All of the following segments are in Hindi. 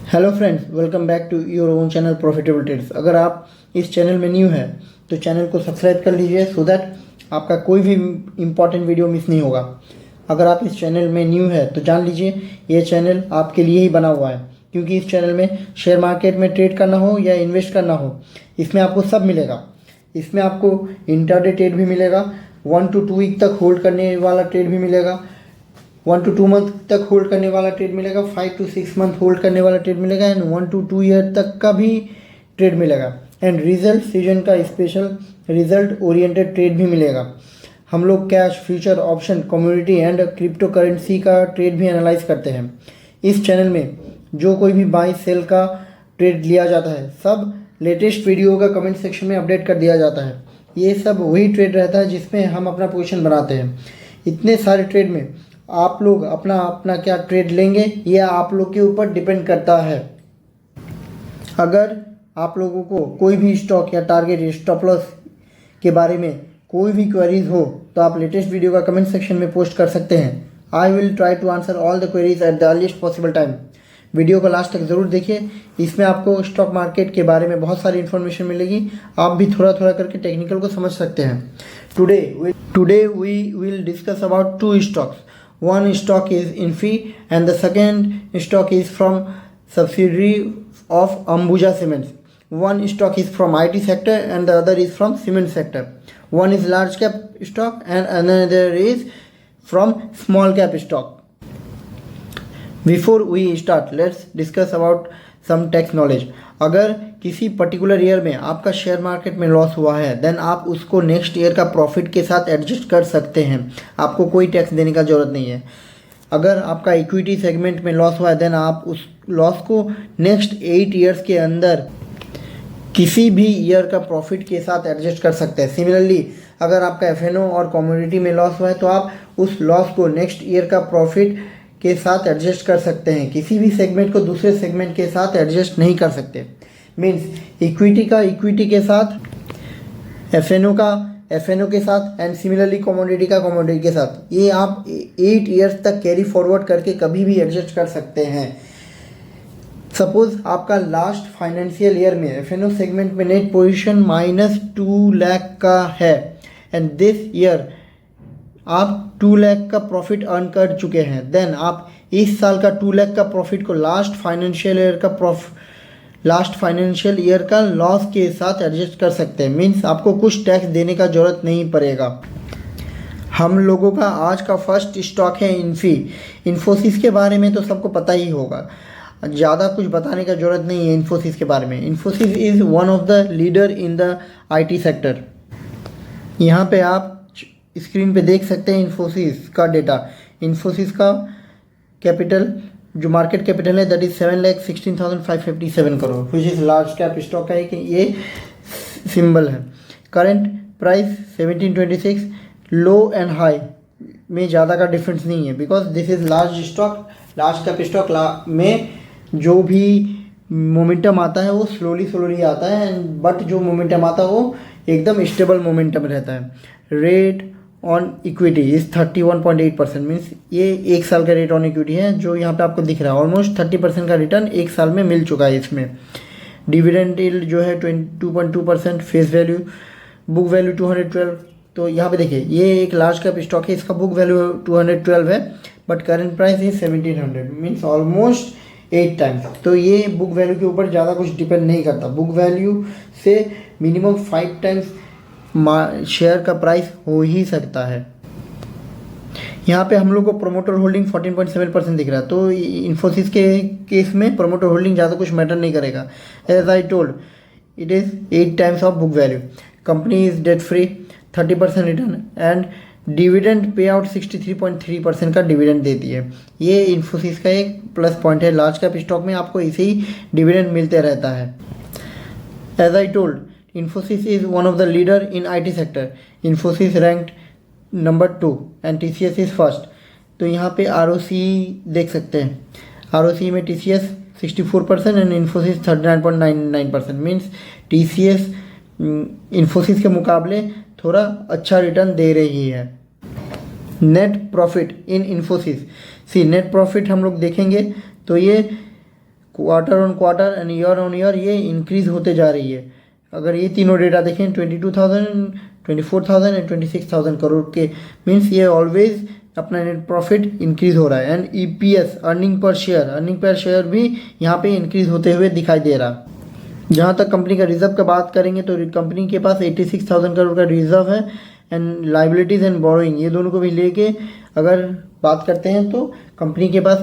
Hello friends, welcome back to your own channel profitable trades. अगर आप इस चैनल में न्यू है तो चैनल को सब्सक्राइब कर लीजिए सो दैट आपका कोई भी इम्पॉर्टेंट वीडियो मिस नहीं होगा। अगर आप इस चैनल में न्यू है तो जान लीजिए ये चैनल आपके लिए ही बना हुआ है, क्योंकि इस चैनल में शेयर मार्केट में ट्रेड करना हो या इन्वेस्ट करना हो, इसमें आपको सब मिलेगा। इसमें आपको इंट्राडे ट्रेड भी मिलेगा, 1 to 2 वीक तक होल्ड करने वाला ट्रेड भी मिलेगा, 1 to 2 मंथ तक होल्ड करने वाला ट्रेड मिलेगा, 5 to 6 मंथ होल्ड करने वाला ट्रेड मिलेगा एंड 1 to 2 ईयर तक का भी ट्रेड मिलेगा एंड रिजल्ट सीजन का स्पेशल रिजल्ट ओरिएंटेड ट्रेड भी मिलेगा। हम लोग cash, future, option, commodity and crypto currency का ट्रेड भी एनालाइज करते हैं। इस चैनल में जो कोई भी बाई सेल का ट्रेड लिया जाता है सब लेटेस्ट वीडियो का कमेंट सेक्शन में अपडेट कर दिया जाता है। ये सब वही ट्रेड रहता है जिसमें हम अपना पोजीशन बनाते हैं। इतने सारे ट्रेड में आप लोग अपना अपना क्या ट्रेड लेंगे ये आप लोग के ऊपर डिपेंड करता है। अगर आप लोगों को कोई भी स्टॉक या टारगेट, स्टॉप लॉस के बारे में कोई भी क्वेरीज हो तो आप लेटेस्ट वीडियो का कमेंट सेक्शन में पोस्ट कर सकते हैं। I will try to answer all the queries at the earliest possible time. Video को लास्ट तक ज़रूर देखिए, इसमें आपको स्टॉक मार्केट के बारे में बहुत सारी इन्फॉर्मेशन मिलेगी। आप भी थोड़ा थोड़ा करके टेक्निकल को समझ सकते हैं। Today we will discuss about 2 stocks. One stock is Infi and the second stock is from subsidiary of Ambuja Cements. One stock is from IT sector and the other is from cement sector. One is large cap stock and another is from small cap stock. Before we start, let's discuss about some tax knowledge. अगर किसी पर्टिकुलर ईयर में आपका शेयर मार्केट में लॉस हुआ है देन आप उसको नेक्स्ट ईयर का प्रॉफिट के साथ एडजस्ट कर सकते हैं। आपको कोई टैक्स देने का ज़रूरत नहीं है। अगर आपका इक्विटी सेगमेंट में लॉस हुआ है देन आप उस लॉस को नेक्स्ट 8 ईयर्स के अंदर किसी भी ईयर का प्रॉफिट के साथ एडजस्ट कर सकते हैं। सिमिलरली अगर आपका एफएनओ और कमोडिटी में लॉस हुआ है तो आप उस लॉस को नेक्स्ट ईयर का प्रॉफिट के साथ एडजस्ट कर सकते हैं। किसी भी सेगमेंट को दूसरे सेगमेंट के साथ एडजस्ट नहीं कर सकते। मीन्स इक्विटी का इक्विटी के साथ, एफएनओ का एफएनओ के साथ एंड सिमिलरली कमोडिटी का कमोडिटी के साथ, ये आप 8 ईयर्स तक कैरी फॉरवर्ड करके कभी भी एडजस्ट कर सकते हैं। सपोज आपका लास्ट फाइनेंशियल ईयर में एफएनओ सेगमेंट में नेट पोजीशन -2 लाख का है एंड दिस ईयर आप 2 लाख का प्रॉफिट अर्न कर चुके हैं, देन आप इस साल का 2 लाख का प्रॉफिट को लास्ट फाइनेंशियल ईयर का लॉस के साथ एडजस्ट कर सकते हैं। मीन्स आपको कुछ टैक्स देने का ज़रूरत नहीं पड़ेगा। हम लोगों का आज का फर्स्ट स्टॉक है इन्फी। इन्फोसिस के बारे में तो सबको पता ही होगा, ज़्यादा कुछ बताने का ज़रूरत नहीं है इन्फोसिस के बारे में। Infosys is one of the leader in the IT sector. यहाँ पे आप स्क्रीन पे देख सकते हैं इन्फोसिस का डेटा। इन्फोसिस का कैपिटल जो मार्केट कैपिटल है that is 7,16,557 crore, which is large cap stock है कि ये सिंबल है। Current price 1726, low and high में ज़्यादा का डिफरेंस नहीं है because this is large stock. Large cap stock में जो भी मोमेंटम आता है वो स्लोली आता है बट जो मोमेंटम आता है वो एकदम स्टेबल मोमेंटम रहता है। Rate on equity is 31.8%। Means ये 1 साल का रेट ऑन इक्विटी है जो यहाँ पे आपको दिख रहा है। ऑलमोस्ट 30% का रिटर्न 1 साल में मिल चुका है इसमें। डिविडेंड यील्ड जो है 22.2%। Face value, book value 212। तो यहाँ पे देखिए ये एक लार्ज कैप स्टॉक है, इसका बुक वैल्यू 212 है but current price is 1700, means almost 8 times. तो ये बुक वैल्यू के ऊपर ज़्यादा कुछ डिपेंड नहीं करता। बुक वैल्यू से मिनिमम 5 टाइम्स शेयर का प्राइस हो ही सकता है। यहाँ पे हम लोग को प्रोमोटर होल्डिंग 14.7% दिख रहा है। तो इन्फोसिस के केस में प्रोमोटर होल्डिंग ज़्यादा कुछ मैटर नहीं करेगा। As I told it is 8 times of book value. Company is debt free, 30% return and dividend pay out 63.3% का डिविडेंड देती है। ये इन्फोसिस का एक प्लस पॉइंट है। लार्ज कैप स्टॉक में आपको इसे ही डिविडेंड मिलते रहता है। As I told Infosys is one of the leader in IT sector. Infosys ranked number 2 and TCS is first. तो यहाँ पे ROC देख सकते हैं। ROC में TCS 64% and Infosys 39.99%। Means TCS Infosys के मुकाबले थोड़ा अच्छा रिटर्न दे रही है। Net profit in Infosys, net profit हम लोग देखेंगे तो ये quarter on quarter and year on year ये इंक्रीज़ होते जा रही है। अगर ये तीनों डेटा देखें 22,000, 24,000 एंड 26,000 करोड़ के, मीन्स ये ऑलवेज अपना नेट प्रॉफिट इंक्रीज़ हो रहा है। And EPS earning per share भी यहाँ पे इंक्रीज़ होते हुए दिखाई दे रहा है। जहाँ तक कंपनी का रिजर्व का बात करेंगे तो कंपनी के पास 86,000 करोड़ का रिजर्व है एंड लाइबिलिटीज़ एंड बोरोइंग ये दोनों को भी लेके अगर बात करते हैं तो कंपनी के पास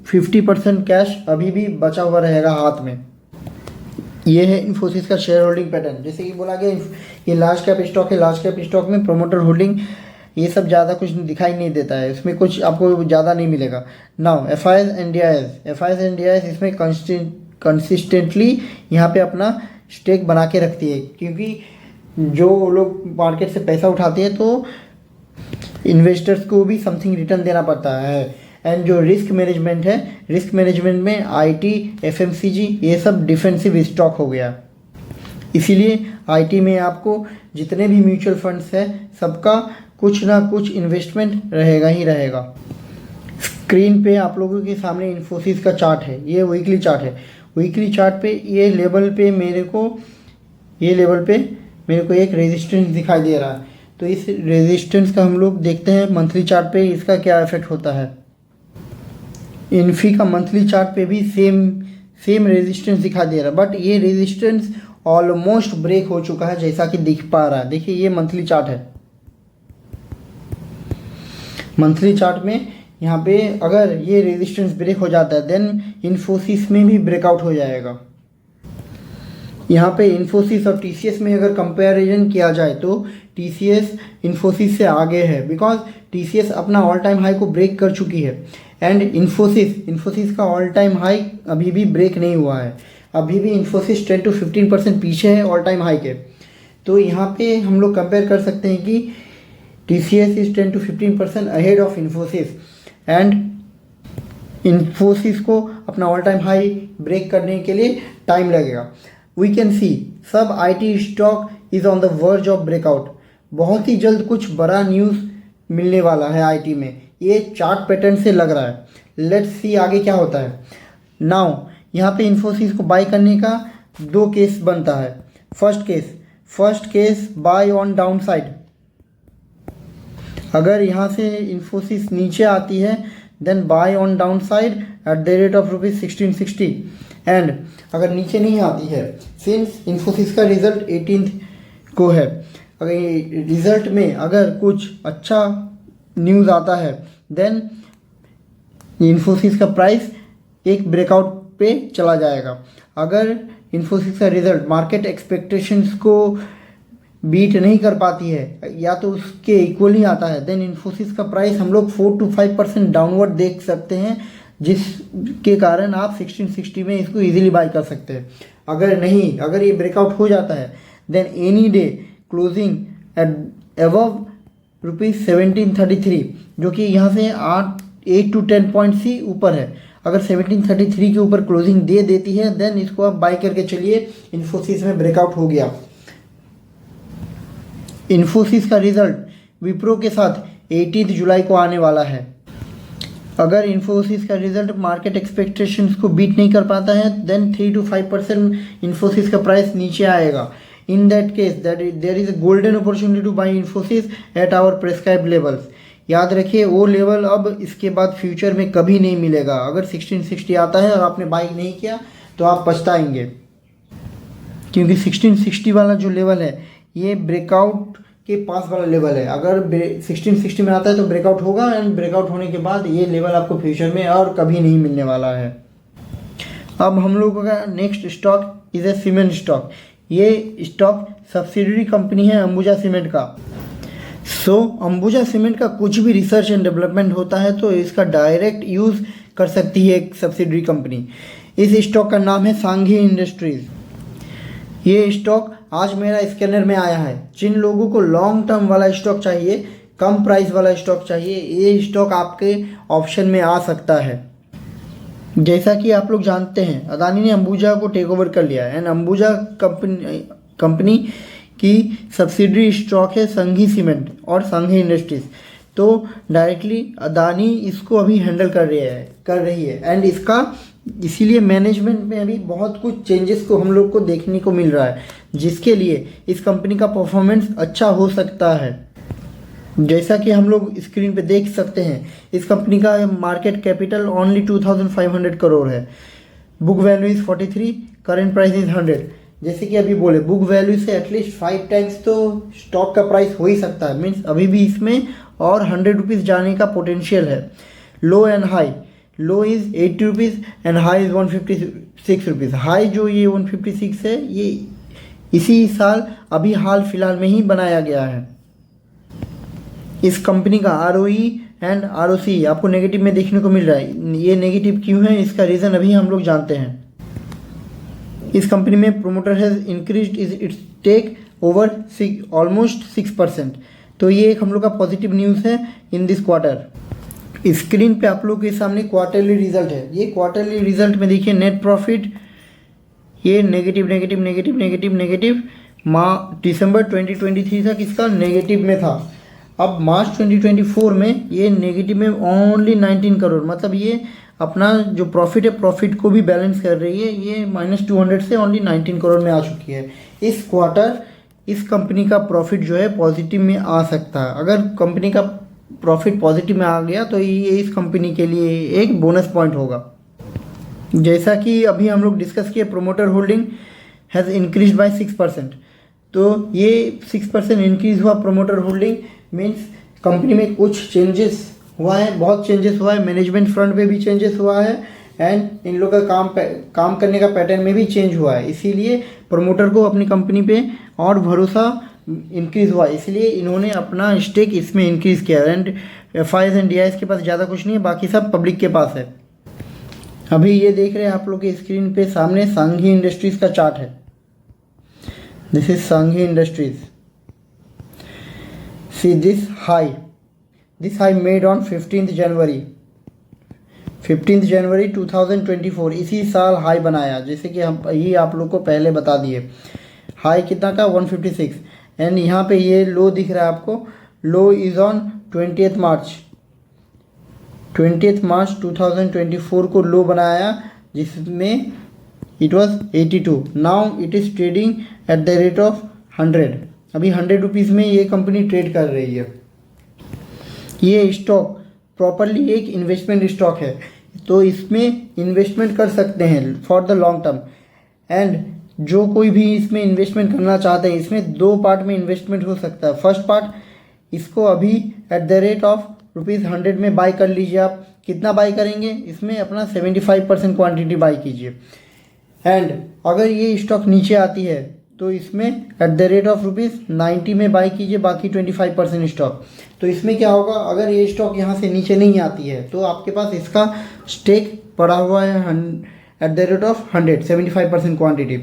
50% कैश अभी भी बचा हुआ रहेगा हाथ में। ये है इन्फोसिस का शेयर होल्डिंग पैटर्न। जैसे कि बोला गया ये लार्ज कैप स्टॉक है, लार्ज कैप स्टॉक में प्रोमोटर होल्डिंग ये सब ज़्यादा कुछ दिखाई नहीं देता है, इसमें कुछ आपको ज़्यादा नहीं मिलेगा। नाउ FIs एंड DIs इसमें कंसिस्टेंटली यहाँ पे अपना स्टेक बना के रखती है, क्योंकि जो लोग मार्केट से पैसा उठाते हैं तो इन्वेस्टर्स को भी समथिंग रिटर्न देना पड़ता है। एंड जो रिस्क मैनेजमेंट है, रिस्क मैनेजमेंट में IT, FMCG ये सब डिफेंसिव स्टॉक हो गया। इसीलिए IT में आपको जितने भी म्यूचुअल फंड्स हैं सबका कुछ ना कुछ इन्वेस्टमेंट रहेगा ही रहेगा। स्क्रीन पे आप लोगों के सामने इन्फोसिस का चार्ट है, ये वीकली चार्ट है। वीकली चार्ट पे ये लेवल पे मेरे को एक रेजिस्टेंस दिखाई दे रहा है। तो इस रेजिस्टेंस का हम लोग देखते हैं मंथली चार्ट पे इसका क्या इफेक्ट होता है। इन्फी का मंथली चार्ट पे भी सेम रेजिस्टेंस दिखाई दे रहा है, बट ये रेजिस्टेंस ऑलमोस्ट ब्रेक हो चुका है जैसा कि दिख पा रहा है। देखिए ये मंथली चार्ट है। मंथली चार्ट में यहाँ पे अगर ये रेजिस्टेंस ब्रेक हो जाता है देन इन्फोसिस में भी ब्रेकआउट हो जाएगा। यहाँ पे इन्फोसिस और TCS में अगर कंपैरिजन किया जाए तो TCS इन्फोसिस से आगे है, बिकॉज TCS अपना ऑल टाइम हाई को ब्रेक कर चुकी है एंड इन्फोसिस का ऑल टाइम हाई अभी भी ब्रेक नहीं हुआ है। अभी भी इन्फोसिस 10 to 15% पीछे है ऑल टाइम हाई के। तो यहाँ पे हम लोग कंपेयर कर सकते हैं कि TCS is 10 to 15% ahead of Infosys and Infosys को अपना ऑल टाइम हाई ब्रेक करने के लिए टाइम लगेगा। वी कैन सी सब IT stock is on the verge of breakout. बहुत ही जल्द कुछ बड़ा न्यूज़ मिलने वाला है IT में, ये चार्ट पैटर्न से लग रहा है। लेट्स सी आगे क्या होता है। नाउ यहाँ पे इन्फोसिस को बाय करने का 2 केस बनता है। First case buy on down side. अगर यहाँ से इन्फोसिस नीचे आती है then buy on down side at the rate of ₹1660। एंड अगर नीचे नहीं आती है, सिंस इन्फोसिस का रिजल्ट 18th को है, अगर रिजल्ट में अगर कुछ अच्छा न्यूज़ आता है देन इन्फोसिस का प्राइस एक ब्रेकआउट पे चला जाएगा। अगर इन्फोसिस का रिजल्ट मार्केट एक्सपेक्टेशंस को बीट नहीं कर पाती है या तो उसके इक्वल ही आता है देन इन्फोसिस का प्राइस हम लोग 4 to 5% डाउनवर्ड देख सकते हैं, जिसके कारण आप 1660 में इसको इजीली बाय कर सकते हैं। अगर ये ब्रेकआउट हो जाता है then any day closing at above ₹1733, जो कि यहाँ से 8 to 10 पॉइंट्स ही ऊपर है। अगर 1733 के ऊपर क्लोजिंग दे देती है देन इसको आप बाय करके चलिए, इन्फोसिस में ब्रेकआउट हो गया। इन्फोसिस का रिजल्ट विप्रो के साथ 18 जुलाई को आने वाला है। अगर इन्फोसिस का रिजल्ट मार्केट एक्सपेक्टेशंस को बीट नहीं कर पाता है देन 3 to 5% इन्फोसिस का प्राइस नीचे आएगा। In that case there is a golden opportunity to buy Infosys at our prescribed levels. याद रखिए वो लेवल अब इसके बाद फ्यूचर में कभी नहीं मिलेगा। अगर 1660 आता है और आपने बाई नहीं किया तो आप पछताएंगे, क्योंकि 1660 वाला जो लेवल है ये ब्रेकआउट के पास वाला लेवल है। अगर 1660 में आता है तो ब्रेकआउट होगा एंड ब्रेकआउट होने के बाद ये लेवल आपको फ्यूचर में और कभी नहीं मिलने वाला है। अब हम लोगों का next stock is a cement stock. ये स्टॉक सब्सिडरी कंपनी है अंबुजा सीमेंट का। अंबुजा सीमेंट का कुछ भी रिसर्च एंड डेवलपमेंट होता है तो इसका डायरेक्ट यूज़ कर सकती है एक सब्सिडरी कंपनी। इस स्टॉक का नाम है सांघी इंडस्ट्रीज। ये स्टॉक आज मेरा स्कैनर में आया है। जिन लोगों को लॉन्ग टर्म वाला स्टॉक चाहिए, कम प्राइस वाला स्टॉक चाहिए, ये स्टॉक आपके ऑप्शन में आ सकता है। जैसा कि आप लोग जानते हैं अदानी ने अंबुजा को टेक ओवर कर लिया है एंड अंबुजा कंपनी की सब्सिडरी स्टॉक है संघी सीमेंट और संघी इंडस्ट्रीज। तो डायरेक्टली अदानी इसको अभी हैंडल कर रही है एंड इसका इसीलिए मैनेजमेंट में अभी बहुत कुछ चेंजेस को हम लोग को देखने को मिल रहा है, जिसके लिए इस कंपनी का परफॉर्मेंस अच्छा हो सकता है। जैसा कि हम लोग स्क्रीन पे देख सकते हैं, इस कंपनी का मार्केट कैपिटल ओनली 2500 करोड़ है। Book value is 43, current price is 100। जैसे कि अभी बोले, बुक वैल्यू से एटलीस्ट 5 टाइम्स तो स्टॉक का प्राइस हो ही सकता है। मीन्स अभी भी इसमें और 100 रुपीज़ जाने का पोटेंशियल है। Low and high, low is 80 rupees and high is 156 rupees. High जो ये 156 है, ये इसी साल अभी हाल फिलहाल में ही बनाया गया है। इस कंपनी का ROE एंड ROC आपको नेगेटिव में देखने को मिल रहा है। ये नेगेटिव क्यों है, इसका रीज़न अभी हम लोग जानते हैं। इस कंपनी में promoter has increased its take over almost 6%। तो ये एक हम लोग का पॉजिटिव न्यूज़ है इन दिस क्वार्टर। स्क्रीन पे आप लोग के सामने क्वार्टरली रिजल्ट है। ये क्वार्टरली रिजल्ट में देखिए, नेट प्रॉफिट ये negative negative negative negative negative दिसंबर 2023 तक इसका नेगेटिव में था। अब मार्च 2024 में ये नेगेटिव में ओनली 19 करोड़, मतलब ये अपना जो प्रॉफिट है, प्रॉफिट को भी बैलेंस कर रही है। ये -200 से ओनली 19 करोड़ में आ चुकी है। इस क्वार्टर इस कंपनी का प्रॉफिट जो है पॉजिटिव में आ सकता है। अगर कंपनी का प्रॉफिट पॉजिटिव में आ गया तो ये इस कंपनी के लिए एक बोनस पॉइंट होगा। जैसा कि अभी हम लोग डिस्कस किए, promoter holding has increase by 6%। तो ये 6% इंक्रीज हुआ प्रोमोटर होल्डिंग, मीन्स कंपनी में कुछ चेंजेस हुआ है, बहुत चेंजेस हुआ है। मैनेजमेंट फ्रंट पे भी चेंजेस हुआ है एंड इन लोग का काम करने का पैटर्न में भी चेंज हुआ है। इसीलिए प्रमोटर को अपनी कंपनी पे और भरोसा इंक्रीज़ हुआ, इसलिए इन्होंने अपना स्टेक इसमें इंक्रीज़ किया। एंड FIs एंड DIs के पास ज़्यादा कुछ नहीं है, बाकी सब पब्लिक के पास है। अभी ये देख रहे हैं आप लोग के स्क्रीन पे सामने सांघी इंडस्ट्रीज़ का चार्ट है। This is Sanghi industries. See this high made on 15th जनवरी 2024। इसी साल हाई बनाया, जैसे कि हम ये आप लोग को पहले बता दिए। हाई कितना का 156 एंड यहाँ पे ये लो दिख रहा है आपको, लो इज ऑन 20th मार्च 2024 को लो बनाया, जिसमें it was 82। Now it is trading at the rate of 100। अभी 100 रुपीज़ में ये कंपनी ट्रेड कर रही है। ये स्टॉक प्रॉपरली एक इन्वेस्टमेंट स्टॉक है, तो इसमें इन्वेस्टमेंट कर सकते हैं for the long term. And जो कोई भी इसमें इन्वेस्टमेंट करना चाहते हैं, इसमें 2 पार्ट में इन्वेस्टमेंट हो सकता है। फर्स्ट पार्ट, इसको अभी एट द रेट ऑफ ₹100 में बाई कर लीजिए। आप कितना बाई करेंगे, इसमें अपना 75% क्वांटिटी बाई कीजिए। एंड अगर ये स्टॉक नीचे आती है तो इसमें एट द रेट ऑफ ₹90 में बाई कीजिए, बाकी 25% स्टॉक। तो इसमें क्या होगा, अगर ये स्टॉक यहाँ से नीचे नहीं आती है तो आपके पास इसका स्टेक पड़ा हुआ है eight the rate of 100, 75% quantity.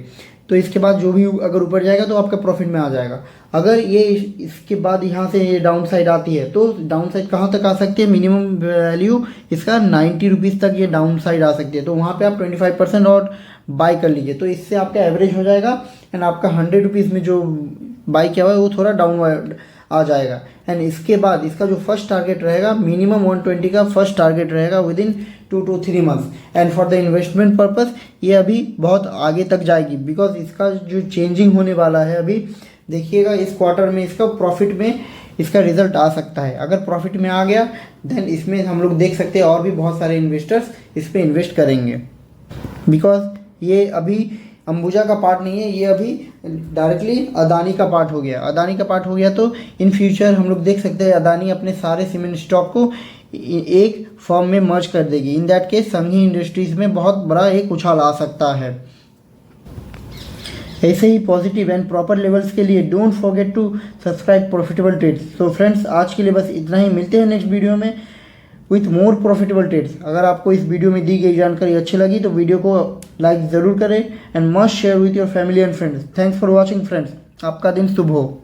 तो इसके बाद जो भी अगर ऊपर जाएगा तो आपका प्रॉफिट में आ जाएगा। अगर ये इसके बाद यहाँ से ये डाउन साइड आती है तो डाउन साइड कहाँ तक आ सकती है, मिनिमम वैल्यू इसका 90 रुपीज़ तक ये डाउन साइड आ सकती है। तो वहाँ पे आप 25% और बाई कर लीजिए, तो इससे आपका एवरेज हो जाएगा एंड आपका 100 रुपीज़ में जो बाई किया हुआ है वो थोड़ा डाउन आ जाएगा। एंड इसके बाद इसका जो फर्स्ट टारगेट रहेगा, मिनिमम 120 का फर्स्ट टारगेट रहेगा within 2 to 3 months. And for the investment purpose ये अभी बहुत आगे तक जाएगी, बिकॉज इसका जो चेंजिंग होने वाला है अभी देखिएगा, इस क्वार्टर में इसका प्रॉफिट में इसका रिजल्ट आ सकता है। अगर प्रॉफिट में आ गया देन इसमें हम लोग देख सकते हैं और भी बहुत सारे इन्वेस्टर्स इस पर इन्वेस्ट करेंगे, बिकॉज ये अभी अंबुजा का पार्ट नहीं है, ये अभी डायरेक्टली अदानी का पार्ट हो गया। अदानी का पार्ट हो गया तो इन फ्यूचर हम लोग देख सकते हैं अदानी अपने सारे सीमेंट स्टॉक को एक फॉर्म में मर्ज कर देगी। In that case Sanghi industries में बहुत बड़ा एक उछाल आ सकता है। ऐसे ही पॉजिटिव एंड प्रॉपर लेवल्स के लिए don't forget to subscribe profitable trades. तो फ्रेंड्स, आज के लिए बस इतना ही। मिलते हैं नेक्स्ट वीडियो में विथ मोर प्रॉफिटेबल ट्रेड्स। अगर आपको इस वीडियो में दी गई जानकारी अच्छी लगी तो वीडियो को लाइक ज़रूर करें and must share with your family and friends. Thanks for watching friends. आपका दिन शुभ हो।